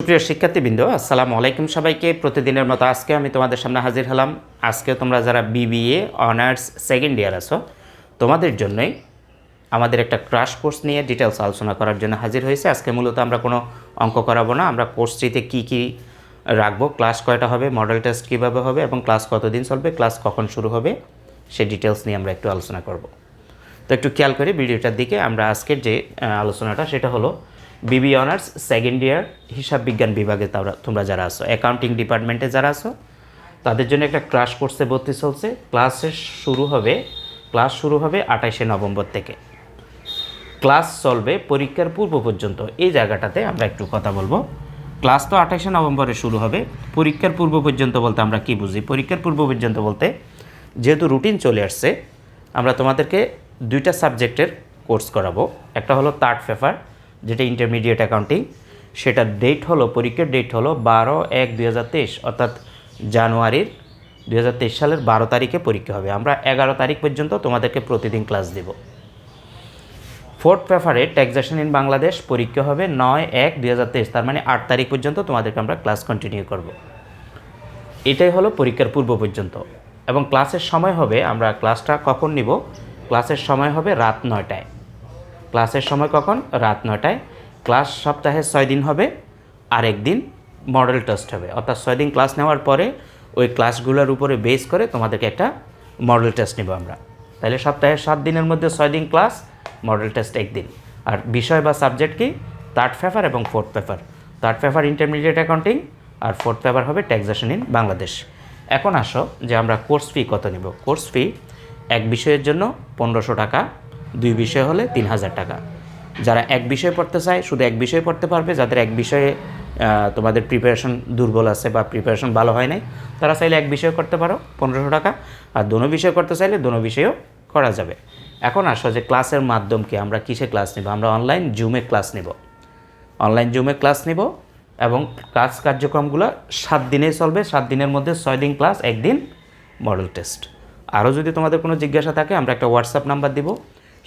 প্রিয় শিক্ষার্থীবৃন্দ, আসসালামু আলাইকুম সবাইকে। প্রতিদিনের মতো আজকে আমি তোমাদের সামনে হাজির হলাম। আজকে তোমরা যারা বিবিএ অনার্স সেকেন্ড ইয়ার আছো, তোমাদের জন্যই আমাদের একটা ক্রাশ কোর্স নিয়ে ডিটেলস আলোচনা করার জন্য হাজির হয়েছে। আজকে মূলত আমরা কোনো অঙ্ক করাবো না, আমরা কোর্সটিতে কী কী রাখবো, ক্লাস কয়টা হবে, মডেল টেস্ট কীভাবে হবে এবং ক্লাস কতদিন চলবে, ক্লাস কখন শুরু হবে, সেই ডিটেলস নিয়ে আমরা একটু আলোচনা করব। তো একটু খেয়াল করি ভিডিওটার দিকে। আমরা আজকের যে আলোচনাটা সেটা হলো বিবি অনার্স সেকেন্ড ইয়ার হিসাব বিজ্ঞান বিভাগে তোমরা যারা আছো, অ্যাকাউন্টিং ডিপার্টমেন্টে যারা আছো, তাদের জন্য একটা ক্রাশ কোর্সে ভর্তি চলছে। ক্লাস শুরু হবে 28শে নভেম্বর থেকে। ক্লাস চলবে পরীক্ষার পূর্ব পর্যন্ত। এই জায়গাটাতে আমরা একটু কথা বলবো। ক্লাস তো 28শে নভেম্বরে শুরু হবে, পরীক্ষার পূর্ব পর্যন্ত বলতে আমরা কি বুঝি? পরীক্ষার পূর্ব পর্যন্ত বলতে, যেহেতু রুটিন চলে আসছে, আমরা তোমাদেরকে দুইটা সাবজেক্টের কোর্স করাবো। একটা হলো থার্ড পেপার, যেটা ইন্টারমিডিয়েট অ্যাকাউন্টিং, সেটার ডেট হলো, পরীক্ষার ডেট হলো 12/1/2023, অর্থাৎ জানুয়ারির 2023 সালের 12 তারিখে পরীক্ষা হবে। আমরা 11 তারিখ পর্যন্ত তোমাদেরকে প্রতিদিন ক্লাস দেব। ফোর্থ পেপারে ট্যাক্সেশন ইন বাংলাদেশ পরীক্ষা হবে 9/1/2023, তার মানে 8 তারিখ পর্যন্ত তোমাদেরকে আমরা ক্লাস কন্টিনিউ করব। এটাই হলো পরীক্ষার পূর্ব পর্যন্ত। এবং ক্লাসের সময় হবে, আমরা ক্লাসটা কখন নিব? ক্লাসের সময় হবে রাত 9টায়। ক্লাসের সময় কখন? রাত 9টায়। ক্লাস সপ্তাহে 6 দিন হবে, আর একদিন মডেল টেস্ট হবে। অর্থাৎ 6 দিন ক্লাস নেওয়ার পরে ওই ক্লাসগুলোর উপরে বেস করে তোমাদেরকে একটা মডেল টেস্ট নেব আমরা। তাহলে সপ্তাহে 7 দিনের মধ্যে 6 দিন ক্লাস, মডেল টেস্ট একদিন। আর বিষয় বা সাবজেক্ট কি? থার্ড পেপার এবং fourth paper. Third paper intermediate accounting, আর ফোর্থ পেপার হবে ট্যাক্সেশন ইন বাংলাদেশ। এখন আসো যে আমরা কোর্স ফি কত নেব। কোর্স ফি এক বিষয়ের জন্য 1500 টাকা, 2 বিষয় হলে 3000 টাকা। যারা এক বিষয় পড়তে চায় শুধু এক বিষয় পড়তে পারবে। যাদের এক বিষয়ে তোমাদের প্রিপারেশন দুর্বল আছে বা প্রিপারেশন ভালো হয় নাই, তারা চাইলে এক বিষয় করতে পারো 1500 টাকা, আর দোনো বিষয় করতে চাইলে দোনো বিষয়ও করা যাবে। এখন আসো যে ক্লাসের মাধ্যম কি, আমরা কিসে ক্লাস নেব? আমরা অনলাইন জুমে ক্লাস নেব। অনলাইন জুমে ক্লাস নেব এবং ক্লাস কার্যক্রমগুলো 7 দিনেই চলবে। 7 দিনের মধ্যে 6 দিন ক্লাস, একদিন মডেল টেস্ট। আরও যদি তোমাদের কোনো জিজ্ঞাসা থাকে, আমরা একটা হোয়াটসঅ্যাপ নাম্বার দিব।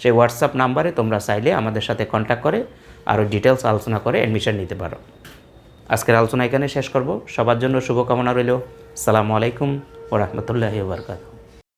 সেই হোয়াটসঅ্যাপ নাম্বারে তোমরা চাইলে আমাদের সাথে কন্ট্যাক্ট করে আরও ডিটেলস আলোচনা করে অ্যাডমিশন নিতে পারো। আজকের আলোচনা এখানে শেষ করব। সবার জন্য শুভকামনা রইল। আসসালামু আলাইকুম ওয়া রাহমাতুল্লাহি ওয়া বারাকাতুহু।